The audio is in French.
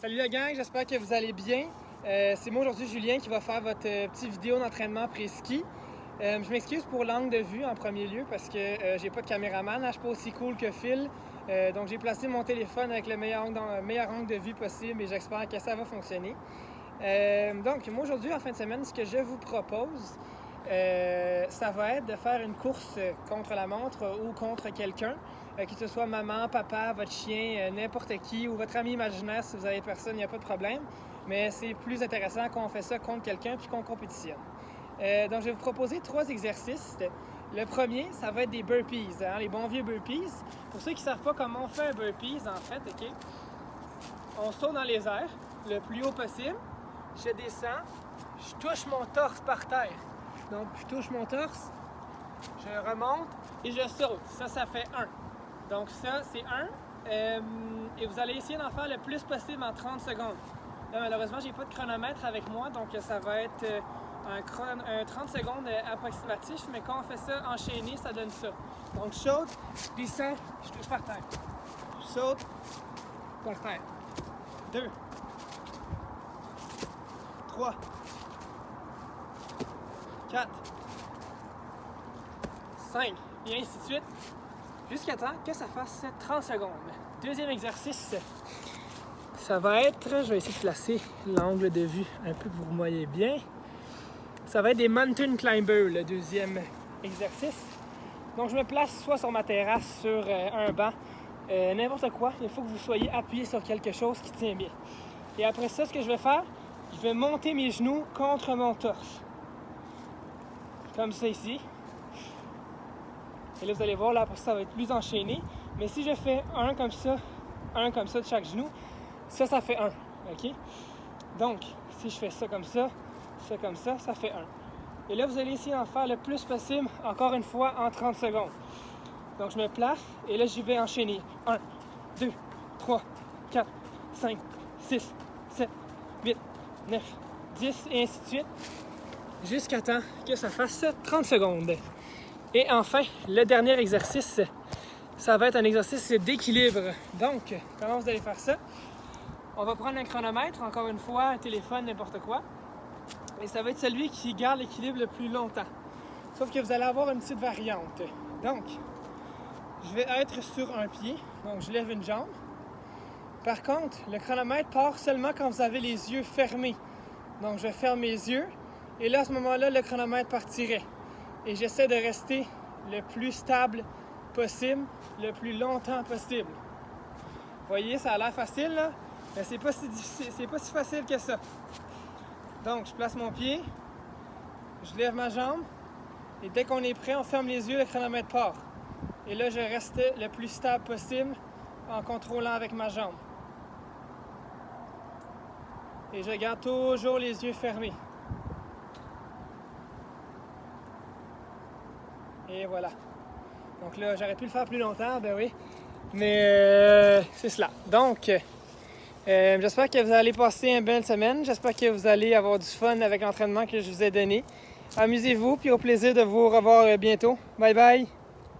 Salut la gang, j'espère que vous allez bien. C'est moi aujourd'hui Julien qui va faire votre petite vidéo d'entraînement pré-ski. Je m'excuse pour l'angle de vue en premier lieu parce que j'ai pas de caméraman, je suis pas aussi cool que Phil. Donc j'ai placé mon téléphone avec le meilleur angle de vue possible et j'espère que ça va fonctionner. Donc moi aujourd'hui en fin de semaine, ce que je vous propose, ça va être de faire une course contre la montre ou contre quelqu'un, que ce soit maman, papa, votre chien, n'importe qui ou votre ami imaginaire. Si vous avez personne, il n'y a pas de problème. Mais c'est plus intéressant quand on fait ça contre quelqu'un puis qu'on compétitionne. Donc je vais vous proposer 3 exercices. Le premier, ça va être des burpees, les bons vieux burpees. Pour ceux qui ne savent pas comment on fait un burpees, en fait, ok, on saute dans les airs le plus haut possible. Je descends, je touche mon torse par terre. Donc, je touche mon torse, je remonte et je saute. Ça fait 1. Donc, ça, c'est 1. Et vous allez essayer d'en faire le plus possible en 30 secondes. Là, malheureusement, j'ai pas de chronomètre avec moi, donc ça va être un 30 secondes approximatif. Mais quand on fait ça enchaîné, ça donne ça. Donc, je saute, je descends, je touche par terre. Je saute, par terre. 2, 3, 4, 5, et ainsi de suite, jusqu'à temps que ça fasse 30 secondes. Deuxième exercice, ça va être, je vais essayer de placer l'angle de vue un peu pour que vous voyez bien, ça va être des mountain climbers, le deuxième exercice. Donc je me place soit sur ma terrasse, sur un banc, n'importe quoi, il faut que vous soyez appuyé sur quelque chose qui tient bien. Et après ça, ce que je vais faire, je vais monter mes genoux contre mon torse. Comme ça ici. Et là, vous allez voir, là, après ça va être plus enchaîné. Mais si je fais un comme ça de chaque genou, ça fait 1. OK? Donc, si je fais ça comme ça fait 1. Et là, vous allez essayer d'en faire le plus possible, encore une fois, en 30 secondes. Donc, je me place et là, j'y vais enchaîner. 1, 2, 3, 4, 5, 6, 7, 8, 9, 10 et ainsi de suite. Jusqu'à temps que ça fasse 30 secondes. Et enfin, le dernier exercice, ça va être un exercice d'équilibre. Donc, comment vous allez faire ça? On va prendre un chronomètre, encore une fois, un téléphone, n'importe quoi. Et ça va être celui qui garde l'équilibre le plus longtemps. Sauf que vous allez avoir une petite variante. Donc, je vais être sur un pied, donc je lève une jambe. Par contre, le chronomètre part seulement quand vous avez les yeux fermés. Donc, je ferme mes yeux. Et là, à ce moment-là, le chronomètre partirait. Et j'essaie de rester le plus stable possible, le plus longtemps possible. Vous voyez, ça a l'air facile, là, mais c'est pas si difficile, c'est pas si facile que ça. Donc, je place mon pied, je lève ma jambe, et dès qu'on est prêt, on ferme les yeux, le chronomètre part. Et là, je reste le plus stable possible en contrôlant avec ma jambe. Et je garde toujours les yeux fermés. Et voilà. Donc là, j'aurais pu le faire plus longtemps, ben oui. Mais c'est cela. Donc, j'espère que vous allez passer une belle semaine. J'espère que vous allez avoir du fun avec l'entraînement que je vous ai donné. Amusez-vous, puis au plaisir de vous revoir bientôt. Bye bye!